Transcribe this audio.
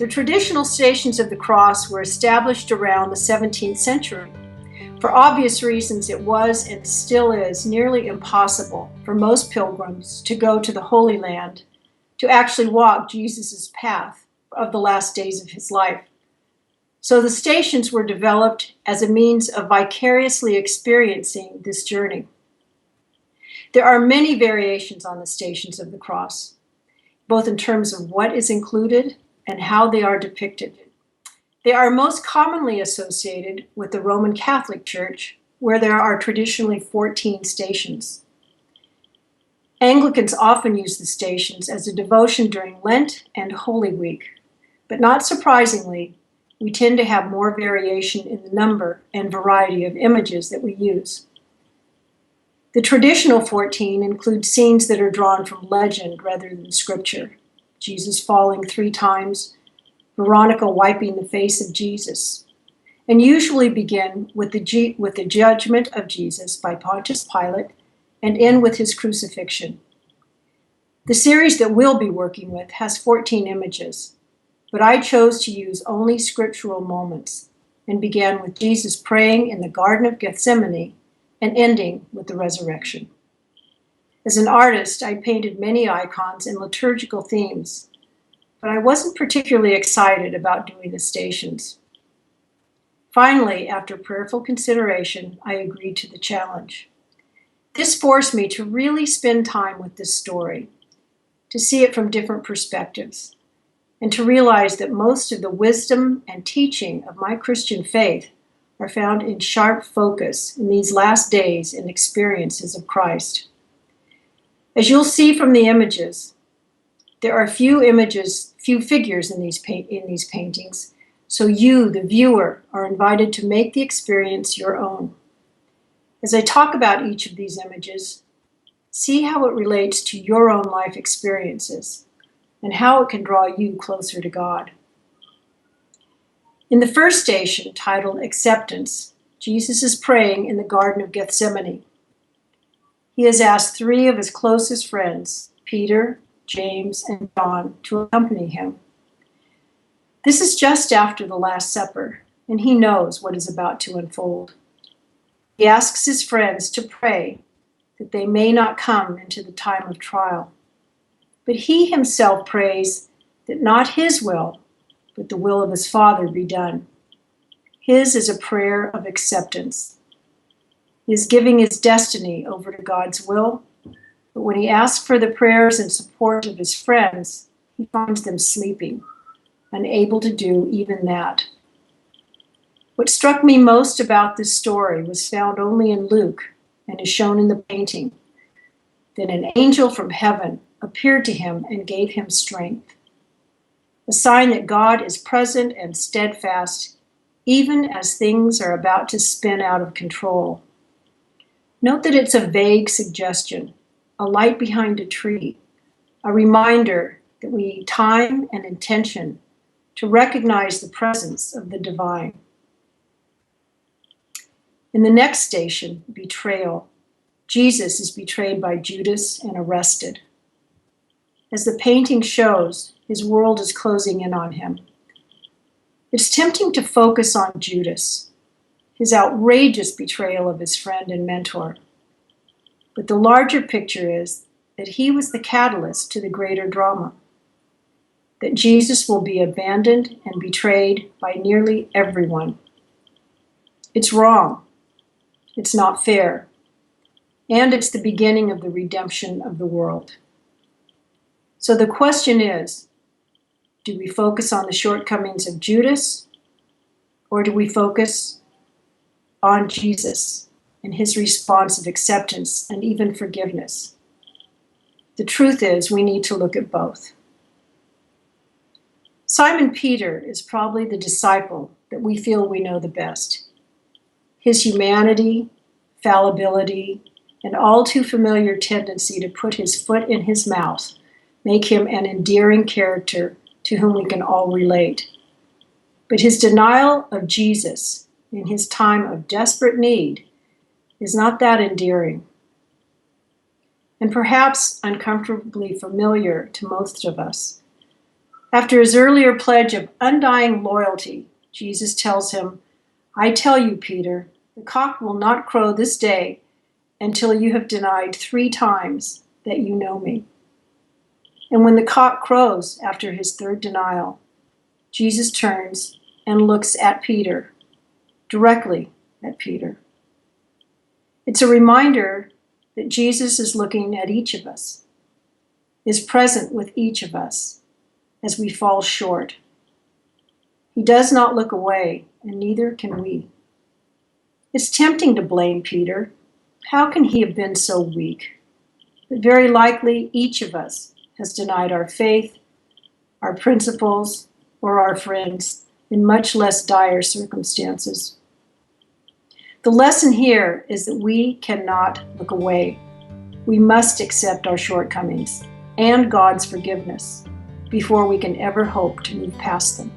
The traditional Stations of the Cross were established around the 17th century. For obvious reasons, it was and still is nearly impossible for most pilgrims to go to the Holy Land to actually walk Jesus' path of the last days of his life. So the stations were developed as a means of vicariously experiencing this journey. There are many variations on the Stations of the Cross, both in terms of what is included and how they are depicted. They are most commonly associated with the Roman Catholic Church, where there are traditionally 14 stations. Anglicans often use the stations as a devotion during Lent and Holy Week, but not surprisingly, we tend to have more variation in the number and variety of images that we use. The traditional 14 include scenes that are drawn from legend rather than scripture. Jesus falling 3 times, Veronica wiping the face of Jesus, and usually begin with the judgment of Jesus by Pontius Pilate and end with his crucifixion. The series that we'll be working with has 14 images, but I chose to use only scriptural moments and began with Jesus praying in the Garden of Gethsemane and ending with the resurrection. As an artist, I painted many icons and liturgical themes, but I wasn't particularly excited about doing the stations. Finally, after prayerful consideration, I agreed to the challenge. This forced me to really spend time with this story, to see it from different perspectives, and to realize that most of the wisdom and teaching of my Christian faith are found in sharp focus in these last days and experiences of Christ. As you'll see from the images, there are few figures in these paintings, so you, the viewer, are invited to make the experience your own. As I talk about each of these images, see how it relates to your own life experiences and how it can draw you closer to God. In the first station, titled Acceptance, Jesus is praying in the Garden of Gethsemane. He has asked 3 of his closest friends, Peter, James, and John, to accompany him. This is just after the Last Supper, and he knows what is about to unfold. He asks his friends to pray that they may not come into the time of trial. But he himself prays that not his will, but the will of his Father be done. His is a prayer of acceptance. He is giving his destiny over to God's will, but when he asks for the prayers and support of his friends, he finds them sleeping, unable to do even that. What struck me most about this story was found only in Luke and is shown in the painting. Then an angel from heaven appeared to him and gave him strength, a sign that God is present and steadfast, even as things are about to spin out of control. Note that it's a vague suggestion, a light behind a tree, a reminder that we need time and intention to recognize the presence of the divine. In the next station, Betrayal, Jesus is betrayed by Judas and arrested. As the painting shows, his world is closing in on him. It's tempting to focus on Judas, his outrageous betrayal of his friend and mentor. But the larger picture is that he was the catalyst to the greater drama, that Jesus will be abandoned and betrayed by nearly everyone. It's wrong. It's not fair. And it's the beginning of the redemption of the world. So the question is, do we focus on the shortcomings of Judas, or do we focus on Jesus and his response of acceptance and even forgiveness? The truth is, we need to look at both. Simon Peter is probably the disciple that we feel we know the best. His humanity, fallibility, and all too familiar tendency to put his foot in his mouth make him an endearing character to whom we can all relate. But his denial of Jesus in his time of desperate need is not that endearing, and perhaps uncomfortably familiar to most of us. After his earlier pledge of undying loyalty, Jesus tells him, "I tell you, Peter, the cock will not crow this day until you have denied 3 times that you know me." And when the cock crows after his 3rd denial, Jesus turns and looks at Peter, directly at Peter. It's a reminder that Jesus is looking at each of us, is present with each of us as we fall short. He does not look away, and neither can we. It's tempting to blame Peter. How can he have been so weak? But very likely each of us has denied our faith, our principles, or our friends in much less dire circumstances. The lesson here is that we cannot look away. We must accept our shortcomings and God's forgiveness before we can ever hope to move past them.